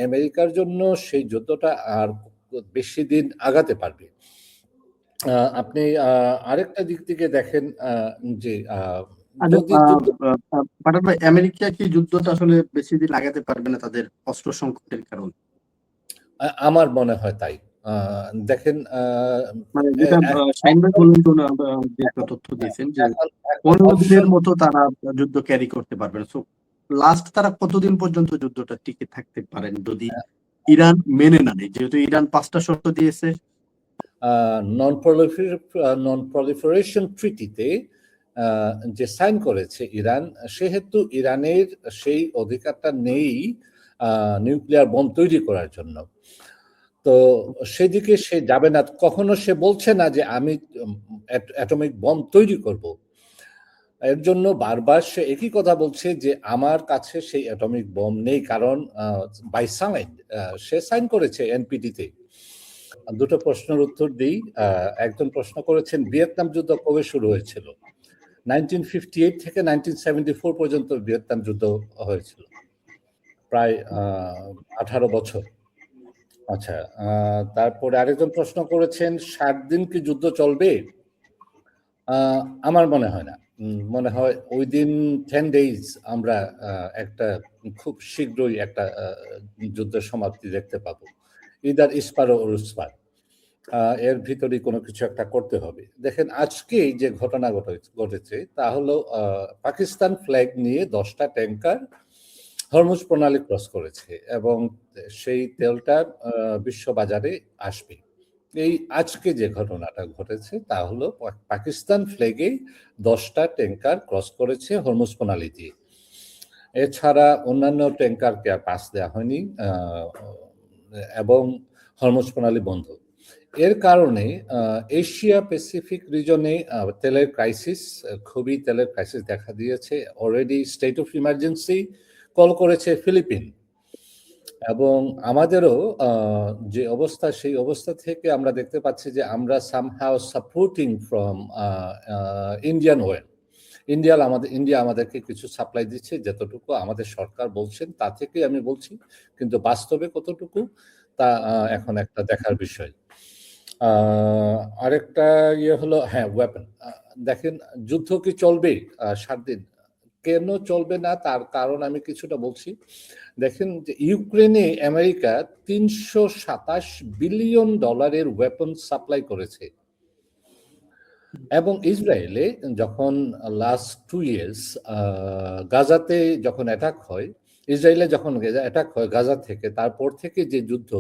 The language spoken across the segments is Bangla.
আমেরিকার জন্য সেই যুদ্ধটা আর বেশি দিন আগাতে পারবে। আপনি আরেকটা দিক থেকে দেখেন যে যদি যুদ্ধ পাঠান ভাই, আমেরিকা কি যুদ্ধটা আসলে বেশি দিন লাগাতে পারবে না তাদের অস্ত্র সংকটের কারণে? আমার মনে হয় তাই। দেখেন মানে যেটা শাহিন ভাই বললেন তো, যে একটা তথ্য দিয়েছেন যে 15 দিনের মতো তারা যুদ্ধ ক্যারি করতে পারবে না। সো লাস্ট তারা কতদিন পর্যন্ত যুদ্ধটা টিকে থাকতে পারেন যদি ইরান মেনে না নেয়? যেহেতু ইরান 5টা শর্ত দিয়েছে। নন প্রলিফারেশন ট্রিটিতে যে সাইন করেছে ইরান, সেহেতু ইরানের সেই অধিকারটা নেই নিউক্লিয়ার বোম তৈরি করার জন্য। তো সেদিকে সে যাবে না, কখনো সে বলছে না যে আমি অ্যাটমিক বম তৈরি করব। এর জন্য বারবার সে একই কথা বলছে যে আমার কাছে সেই অ্যাটমিক বম নেই, কারণ বাই সাইন সে সাইন করেছে এনপিটিতে। দুটো প্রশ্নের উত্তর দিই। একজন প্রশ্ন করেছেন ভিয়েতনাম যুদ্ধ কবে শুরু হয়েছিল? 1958 থেকে 1974 পর্যন্ত ভিয়েতনাম যুদ্ধ হয়েছিল, প্রায় 18 বছর। আচ্ছা, তারপরে আরেকজন প্রশ্ন করেছেন 60 দিন কি যুদ্ধ চলবে? আমার মনে হয় না। মনে হয় ওই দিন 10 days আমরা একটা খুব শীঘ্রই একটা যুদ্ধের সমাপ্তি দেখতে পাবো, ইদার ইস্পার ও উসপার। এর ভিতরে কোনো কিছু একটা করতে হবে। দেখেন আজকে যে ঘটনা ঘটেছে তা হলো পাকিস্তান ফ্ল্যাগ নিয়ে 10টা ট্যাঙ্কার হরমুজ প্রণালী ক্রস করেছে এবং সেই তেলটা বিশ্ববাজারে আসবে। এই আজকে যে ঘটনাটা ঘটেছে তা হলো পাকিস্তান ফ্ল্যাগে 10টা ট্যাঙ্কার ক্রস করেছে হরমুজ প্রণালী দিয়ে। এছাড়া অন্যান্য ট্যাঙ্কারকে আর পাস দেওয়া হয়নি এবং হরমুজ প্রণালী বন্ধ। এর কারণে এশিয়া প্যাসিফিক রিজনে তেলের ক্রাইসিস, খুবই তেলের ক্রাইসিস দেখা দিয়েছে। Already state of emergency call করেছে ফিলিপিন, এবং আমাদেরও যে অবস্থা, সেই অবস্থা থেকে আমরা দেখতে পাচ্ছি যে আমরা somehow supporting from Indian well. India আমাদেরকে কিছু সাপ্লাই দিচ্ছে, যতটুকু আমাদের সরকার বলছেন তা থেকে আমি বলছি, কিন্তু বাস্তবে কতটুকু তা এখন একটা দেখার বিষয়। আরেকটা ইয়ে হলো, হ্যাঁ, ওয়েপন। দেখেন যুদ্ধ কি চলবে 7 দিন? কেন চলবে না তার কারণ আমি কিছুটা বলছি। দেখেন যে ইউক্রেনে আমেরিকা $327 বিলিয়ন ওয়েপন সাপ্লাই করেছে, এবং ইসরায়েলে যখন লাস্ট 2 years গাজাতে যখন অ্যাটাক হয়, ইসরায়েলে যখন অ্যাটাক হয় গাজা থেকে, তারপর থেকে যে যুদ্ধ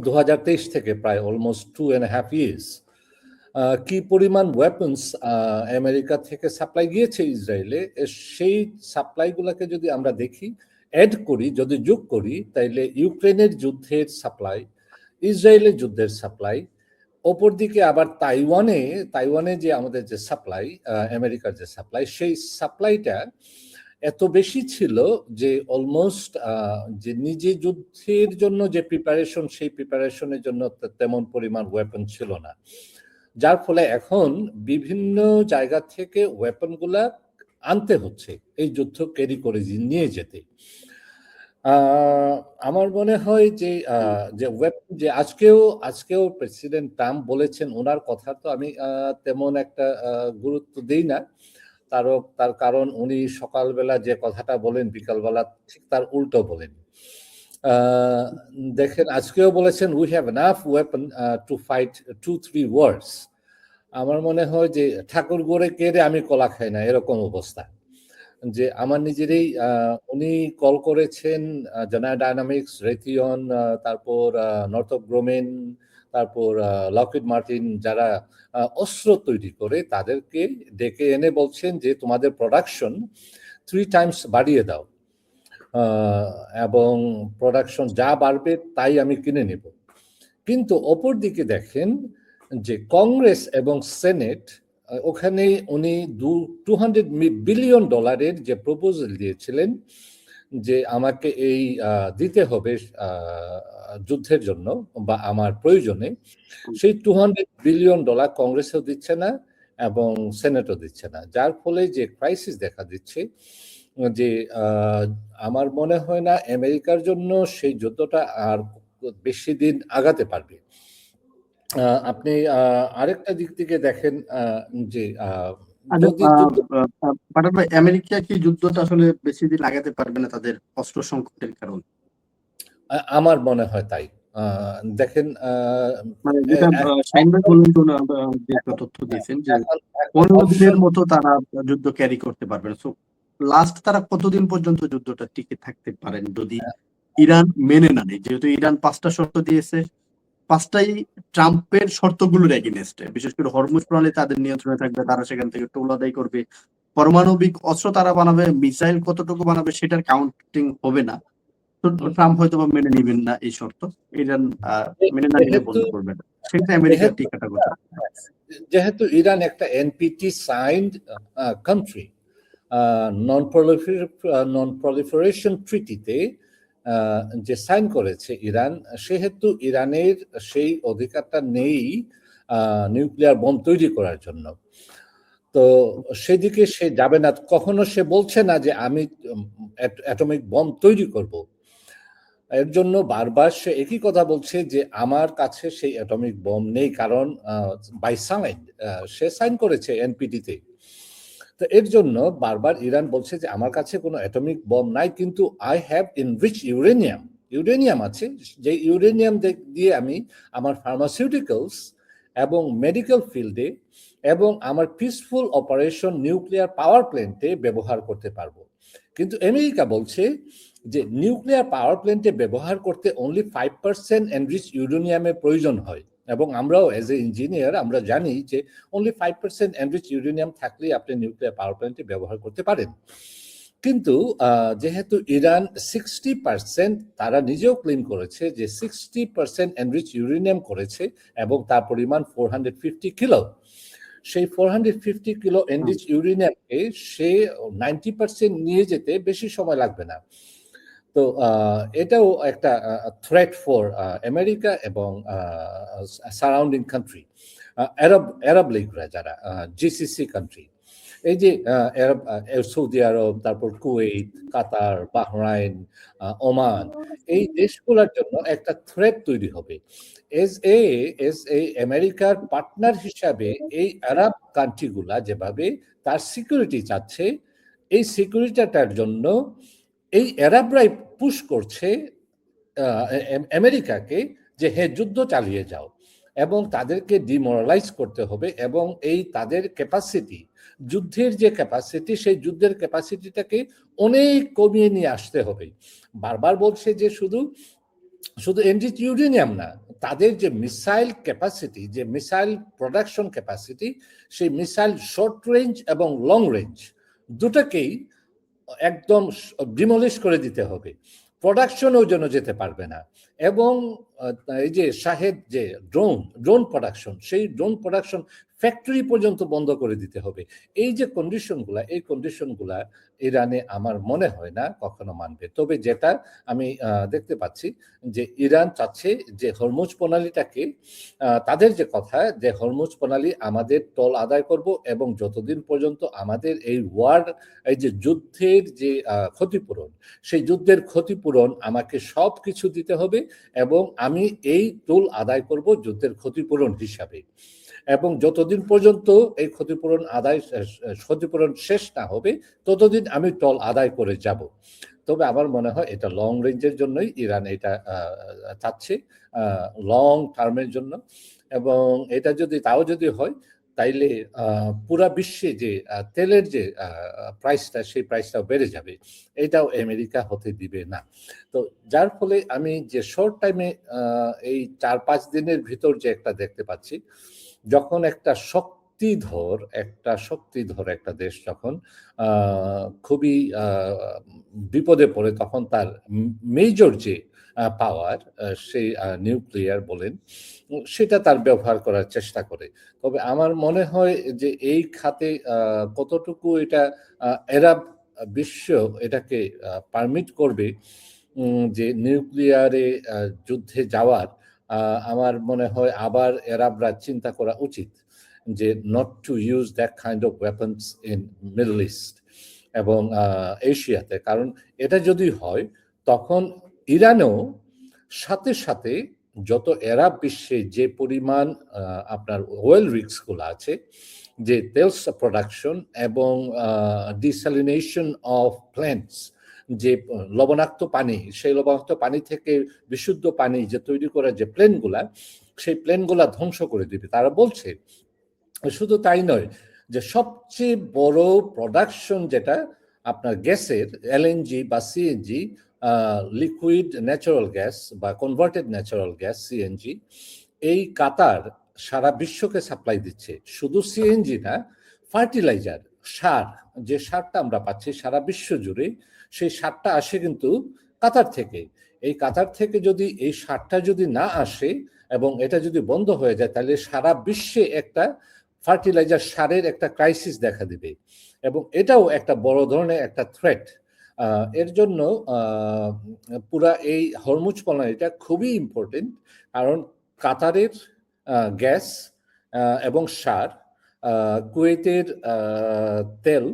2023 থেকে প্রায় অলমোস্ট 2.5 years, কি পরিমাণ ওয়েপন্স আমেরিকা থেকে সাপ্লাই গিয়েছে ইসরায়েলে, সেই সাপ্লাইগুলোকে যদি আমরা দেখি, অ্যাড করি, যদি যোগ করি, তাইলে ইউক্রেনের যুদ্ধের সাপ্লাই, ইসরায়েলের যুদ্ধের সাপ্লাই, অপরদিকে আবার তাইওয়ানে যে আমাদের যে সাপ্লাই, আমেরিকার যে সাপ্লাই, সেই সাপ্লাইটা এত বেশি ছিল যে অলমোস্ট যে নিজে যুদ্ধের জন্য যে প্রিপারেশন, সেই প্রিপারেশনের জন্য তেমন পরিমাণ ওয়েপন ছিল না, যার ফলে এখন বিভিন্ন জায়গা থেকে ওয়েপনগুলা আনতে হচ্ছে এই যুদ্ধ ক্যারি করে নিয়ে যেতে। আমার মনে হয় যে যে আজকেও প্রেসিডেন্ট ট্রাম্প বলেছেন, ওনার কথা তো আমি তেমন একটা গুরুত্ব দেই না, তার কারণ উনি সকালবেলা যে কথাটা বলেন বিকালবেলা ঠিক তার উল্টো বলেন। দেখেন আজকেও বলেছেন we have enough weapon to fight 2-3 ওয়ার্স। আমার মনে হয় যে ঠাকুর গড়ে কেড়ে আমি কলা খাই না, এরকম অবস্থা। যে আমার নিজেরই উনি কল করেছেন জেনারেল ডায়নামিক্স, রেথিয়ন, তারপর নর্থপ গ্রোমেন, তারপর লকহিড মার্টিন, যারা অস্ত্র তৈরি করে, তাদেরকে ডেকে এনে বলছেন যে তোমাদের প্রোডাকশন 3 times বাড়িয়ে দাও, এবং প্রোডাকশন যা বাড়বে তাই আমি কিনে নেব। কিন্তু অপর দিকে দেখেন যে কংগ্রেস এবং সেনেট, ওখানে উনি $200 বিলিয়ন যে প্রপোজাল দিয়েছিলেন যে আমাকে এই দিতে হবে যুদ্ধের জন্য বা আমার প্রয়োজনে, সেই $200 বিলিয়ন কংগ্রেসও দিচ্ছে না এবং সেনেটও দিচ্ছে না, যার ফলে যে ক্রাইসিস দেখা দিচ্ছে, যে আমার মনে হয় না আমেরিকার জন্য সেই যুদ্ধটা আর বেশি দিন আগাতে পারবে। আপনি আরেকটা দিক থেকে দেখেন যে আচ্ছা, যদি যুদ্ধ পাঠান ভাই, আমেরিকা কি যুদ্ধটা আসলে বেশি দিন লাগাতে পারবে না তাদের অস্ত্র সংকটের কারণে? আমার মনে হয় তাই। দেখেন মানে যেটা শাহিন ভাই বললেন তো না, যে একটা তথ্য দিয়েছেন যে এখন 15 দিনের অপশন মতো তারা যুদ্ধ ক্যারি করতে পারবে না। সো লাস্ট তারা কতদিন পর্যন্ত যুদ্ধটা টিকে থাকতে পারেন যদি ইরান মেনে না নেয়? যেহেতু ইরান 5টা শর্ত দিয়েছে, 5টাই ট্রাম্পের শর্তগুলোর এগেইনস্টে। বিশেষ করে হরমুজ প্রণালী তাদের নিয়ন্ত্রণে থাকবে, তারা সেখান থেকে টোল আদায় করবে। পারমাণবিক অস্ত্র তারা বানাবে, মিসাইল কতটুকু বানাবে সেটার কাউন্টিং হবে না। তো ট্রাম্প হয়তোবা মেনে নিবেন না এই শর্ত। ইরান মেনে না নিলে যেহেতু বন্ধ করবে না। সেটা আমেরিকা যেহেতু টিকাটা কোথায়? যেহেতু ইরান একটা NPT signed country, non proliferation ট্রিটিতে যে সাইন করেছে ইরান, সেহেতু ইরানের সেই অধিকারটা নেই নিউক্লিয়ার বোম তৈরি করার জন্য। তো সেদিকে সে যাবে না, কখনো সে বলছে না যে আমি অ্যাটমিক বোম তৈরি করব। এর জন্য বারবার সে একই কথা বলছে যে আমার কাছে সেই অ্যাটমিক বোম নেই, কারণ বাই সাইন সে সাইন করেছে এনপিটিতে। তো এর জন্য বারবার ইরান বলছে যে আমার কাছে কোনো অ্যাটমিক বম নাই, কিন্তু I have enrich uranium. Uranium আছে, যে ইউরেনিয়াম দিয়ে আমি আমার ফার্মাসিউটিক্যালস এবং মেডিকেল ফিল্ডে এবং আমার পিসফুল অপারেশন নিউক্লিয়ার পাওয়ার প্ল্যান্টে ব্যবহার করতে পারবো। কিন্তু আমেরিকা বলছে যে নিউক্লিয়ার পাওয়ার প্ল্যান্টে ব্যবহার করতে অনলি 5% এনরিচ ইউরেনিয়ামের প্রয়োজন হয়, এবং আমরাও এজ এ ইঞ্জিনিয়ার আমরা জানি যে অনলি 5% এনরিচ ইউরেনিয়াম থাকলেই আপনি নিউক্লিয়ার পাওয়ার প্ল্যান্টে ব্যবহার করতে পারেন। কিন্তু যেহেতু ইরান 60%, তারা নিজেও ক্লেম করেছে যে 60% এনরিচ ইউরেনিয়াম করেছে এবং তার পরিমাণ 450 কিলো। সেই 450 কিলো এনরিচ ইউরেনিয়ামকে সে 90% নিয়ে যেতে বেশি সময় লাগবে না। তো এটাও একটা থ্রেট ফর আমেরিকা এবং সারাউন্ডিং কান্ট্রি, আরব লীগরা যারা জিসিসি কান্ট্রি, এই যে সৌদি আরব, তারপর কুয়েত, কাতার, বাহরাইন, ওমান, এই দেশগুলোর জন্য একটা থ্রেট তৈরি হবে। এস এ আমেরিকার পার্টনার হিসাবে এই আরব কান্ট্রিগুলা যেভাবে তার সিকিউরিটি চাচ্ছে, এই সিকিউরিটিটার জন্য এই আরবরাই পুশ করছে আমেরিকাকে যে হ্যাঁ যুদ্ধ চালিয়ে যাও, এবং তাদেরকে ডিমোরালাইজ করতে হবে, এবং এই তাদের ক্যাপাসিটি, যুদ্ধের যে ক্যাপাসিটি, সেই যুদ্ধের ক্যাপাসিটিটাকে অনেক কমিয়ে নিয়ে আসতে হবে। বারবার বলছে যে শুধু এনরিচ ইউরেনিয়াম না, তাদের যে মিসাইল ক্যাপাসিটি, যে মিসাইল প্রোডাকশন ক্যাপাসিটি, সেই মিসাইল শর্ট রেঞ্জ এবং লং রেঞ্জ দুটাকেই একদম ডিমলিশ করে দিতে হবে। প্রোডাকশনও যেন যেতে পারবে না। এবং এই যে শাহেদ যে ড্রোন প্রোডাকশন, সেই ড্রোন প্রোডাকশন ফ্যাক্টরি পর্যন্ত বন্ধ করে দিতে হবে। এই যে কন্ডিশনগুলা ইরানে আমার মনে হয় না কখনো মানবে। তবে যেটা আমি দেখতে পাচ্ছি যে ইরান চাচ্ছে যে হরমুজ প্রণালীটাকে, তাদের যে কথা যে হরমুজ প্রণালী আমাদের টোল আদায় করব, এবং যতদিন পর্যন্ত আমাদের এই এই যে যুদ্ধের যে ক্ষতিপূরণ, সেই যুদ্ধের ক্ষতিপূরণ আমাকে সব কিছু দিতে হবে, এবং আমি এই টোল আদায় করব যুদ্ধের ক্ষতিপূরণ হিসাবে। এবং যতদিন পর্যন্ত এই ক্ষতিপূরণ শেষ না হবে, ততদিন আমি টোল আদায় করে যাব। তবে আমার মনে হয় এটা লং রেঞ্জের জন্যই ইরান এটা চাচ্ছে, লং টার্মের জন্য। এবং এটা তাও যদি হয়, তাইলে পুরা বিশ্বে যে তেলের যে প্রাইসটা, সেই প্রাইসটাও বেড়ে যাবে। এটাও আমেরিকা হতে দিবে না। তো যার ফলে আমি যে শর্ট টাইমে এই 4-5 দিনের ভিতর যে একটা দেখতে পাচ্ছি, যখন একটা শক্তিধর একটা দেশ যখন খুবই বিপদে পড়ে, তখন তার মেজর যে পাওয়ার, সেই নিউক্লিয়ার বলেন, সেটা তার ব্যবহার করার চেষ্টা করে। তবে আমার মনে হয় যে এই খাতে কতটুকু এটা আরব বিশ্ব এটাকে পারমিট করবে যে নিউক্লিয়ারে যুদ্ধে যাওয়ার, আমার মনে হয় আবার আরবরা চিন্তা করা উচিত যে not to use that kind of weapons in middle east. এবং এশিয়াতে। কারণ এটা যদি হয় তখন ইরানেও সাথে সাথে যত এরা বিশ্বে যে পরিমাণ আপনার ওয়েল রিস্কগুলো আছে, যে তেল প্রোডাকশন এবং ডিস্যালিনেশন অফ প্ল্যান্টস, যে লবণাক্ত পানি, সেই লবণাক্ত পানি থেকে বিশুদ্ধ পানি যে তৈরি করা যে প্লেনগুলা, সেই প্লেনগুলা ধ্বংস করে দিবে তারা বলছে। শুধু তাই নয়, যে সবচেয়ে বড় প্রোডাকশন যেটা আপনার গ্যাসের, এলএনজি বা সিএনজি, লিকুইড ন্যাচারাল গ্যাস বা কনভার্টেড ন্যাচারাল গ্যাস সিএনজি, এই কাতার সারা বিশ্বকে সাপ্লাই দিচ্ছে। শুধু সিএনজি না, ফার্টিলাইজার, সার, যে সারটা আমরা পাচ্ছি সারা বিশ্ব জুড়ে, সেই সারটা আসে কিন্তু কাতার থেকে। এই কাতার থেকে যদি এই সারটা যদি না আসে এবং এটা যদি বন্ধ হয়ে যায়, তাহলে সারা বিশ্বে একটা ফার্টিলাইজার সারের একটা ক্রাইসিস দেখা দিবে, এবং এটাও একটা বড় ধরনের একটা থ্রেট। এর জন্য পুরা এই হরমুজ প্রণালীটা খুবই ইম্পর্টেন্ট, কারণ কাতারের গ্যাস এবং সার, কুয়েতের তেল,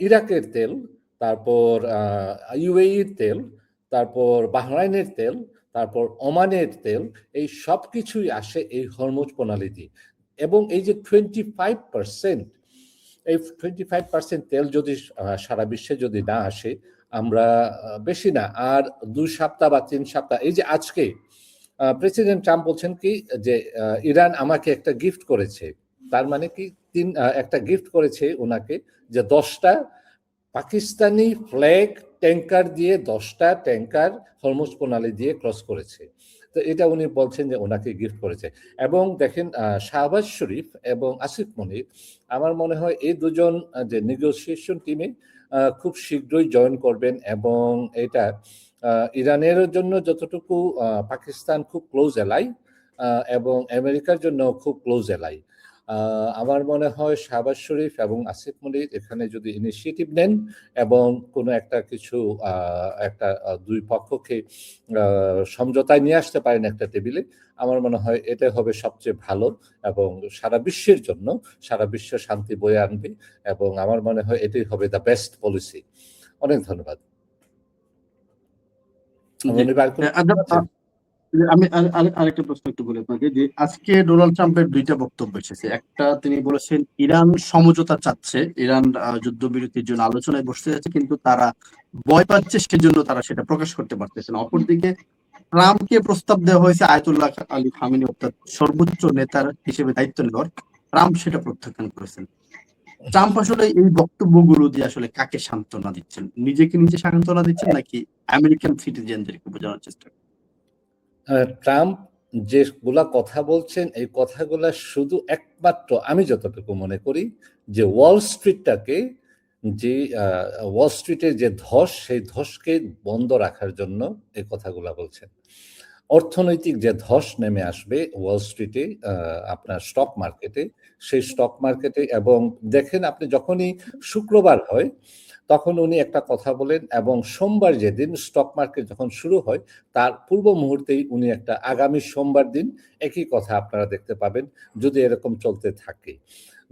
ইরাকের তেল, তারপর ইউএইর তেল, তারপর বাহরাইনের তেল, তারপর ওমানের তেল, এই সব কিছুই আসে এই হরমুজ প্রণালী দিয়ে। এবং এই যে 25%, এই 25% তেল যদি সারা বিশ্বে যদি না আসে, আমরা বেশি না আর 2 সপ্তাহ বা 3 সপ্তাহ, এই যে আজকে প্রেসিডেন্ট ট্রাম্প বলছেন কি যে ইরান আমাকে একটা গিফট করেছে, তার মানে কি একটা গিফট করেছে ওনাকে, যে 10টা পাকিস্তানি ফ্ল্যাগ ট্যাঙ্কার দিয়ে 10টা ট্যাঙ্কার হরমুজ প্রণালী দিয়ে ক্রস করেছে। তো এটা উনি বলছেন যে ওনাকে গিফট করেছে। এবং দেখেন শাহবাজ শরীফ এবং আসিফ মনির, আমার মনে হয় এই দুজন যে নেগোসিয়েশন টিমে খুব শীঘ্রই জয়েন করবেন, এবং এটা ইরানের জন্য যতটুকু পাকিস্তান খুব ক্লোজ এলাই, এবং আমেরিকার জন্য খুব ক্লোজ এলাই। আমার মনে হয় শাহবাজ শরীফ এবং আসিফ মনির এখানে যদি ইনিশিয়েটিভ নেন এবং কোনো একটা কিছু একটা দুই পক্ষকে সমঝোতায় নিয়ে আসতে পারেন একটা টেবিলে, আমার মনে হয় এটা হবে সবচেয়ে ভালো, এবং সারা বিশ্বের জন্য, সারা বিশ্ব শান্তি বয়ে আনবে, এবং আমার মনে হয় এটাই হবে দ্য বেস্ট পলিসি। অনেক ধন্যবাদ। আমি আরেকটা প্রশ্ন একটু বলি আপনাকে, যে আজকে ডোনাল্ড ট্রাম্পের 2টা বক্তব্য এসেছে। একটা, তিনি বলেছেন ইরান সমঝোতা চাচ্ছে, ইরান যুদ্ধবিরতির জন্য আলোচনায় বসতে যাচ্ছে, কিন্তু তারা ভয় পাচ্ছে, সেজন্য তারা সেটা প্রকাশ করতে পারতেছে না। অপরদিকে ট্রাম্পকে প্রস্তাব দেওয়া হয়েছে আয়াতুল্লাহ আলী খামেনি অর্থাৎ সর্বোচ্চ নেতার হিসেবে দায়িত্ব নেওয়ার, ট্রাম্প সেটা প্রত্যাখ্যান করেছেন। ট্রাম্প আসলে এই বক্তব্যগুলো দিয়ে আসলে কাকে সান্ত্বনা দিচ্ছেন? নিজেকে নিজে সান্ত্বনা দিচ্ছেন নাকি আমেরিকান সিটিজেনদেরকে বোঝানোর চেষ্টা? ট্রাম্প যেগুলা কথা বলছেন, এই কথাগুলা শুধু একমাত্র আমি যতটুকু মনে করি যে ওয়াল স্ট্রিটটাকে, যে ওয়াল স্ট্রিটের যে ধস, সেই ধসকে বন্ধ রাখার জন্য এই কথাগুলা বলছেন। অর্থনৈতিক যে ধস নেমে আসবে ওয়াল স্ট্রিটে, আপনার স্টক মার্কেটে, সেই স্টক মার্কেটে, এবং দেখেন আপনি যখনই শুক্রবার হয় তখন উনি একটা কথা বলেন, এবং সোমবার যেদিন স্টক মার্কেট যখন শুরু হয় তার পূর্ব মুহূর্তেই উনি একটা আগামী সোমবার দিন একই কথা আপনারা দেখতে পাবেন যদি এরকম চলতে থাকে,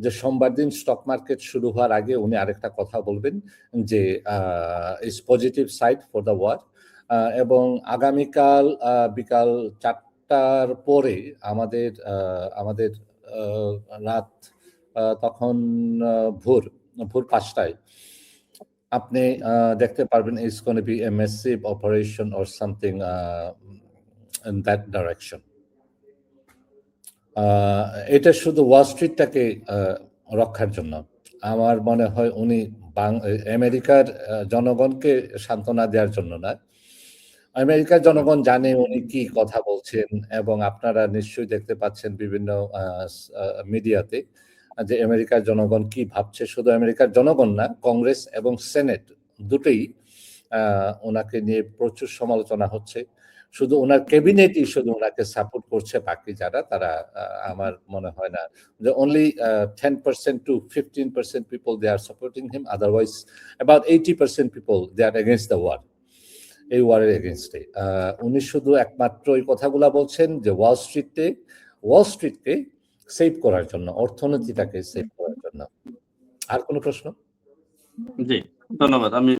যে সোমবার দিন স্টক মার্কেট শুরু হওয়ার আগে উনি আরেকটা কথা বলবেন যে is positive side for the war. এবং আগামীকাল বিকাল 4টার পরে আমাদের আমাদের রাত তখন ভোর 5টায় আপনি দেখতে পারবেন it's gonna B a massive operation or something in that direction. এটা শুধু ওয়াল স্ট্রিটটাকে রক্ষার জন্য। আমার মনে হয় উনি আমেরিকার জনগণকে সান্ত্বনা দেওয়ার জন্য না। আমেরিকার জনগণ জানে উনি কি কথা বলছেন, এবং আপনারা নিশ্চয়ই দেখতে পাচ্ছেন বিভিন্ন মিডিয়াতে যে আমেরিকার জনগণ কি ভাবছে। শুধু আমেরিকার জনগণ না, কংগ্রেস এবং সেনেট দুটোই ওনাকে নিয়ে প্রচুর সমালোচনা হচ্ছে। শুধু ওনার ক্যাবিনেটই শুধু ওনাকে সাপোর্ট করছে, বাকি যারা তারা আমার মনে হয় না, যে only 10% to 15% people they are supporting him, otherwise about 80% people they are against the war, এই ওয়ারের এগেনস্টে। উনি শুধু একমাত্র এই কথাগুলা বলছেন যে ওয়াল স্ট্রিটকে সেভ করার জন্য, অর্থনীতিটাকে সেভ করার জন্য। আর কোনো প্রশ্ন? জি, ধন্যবাদ। আমি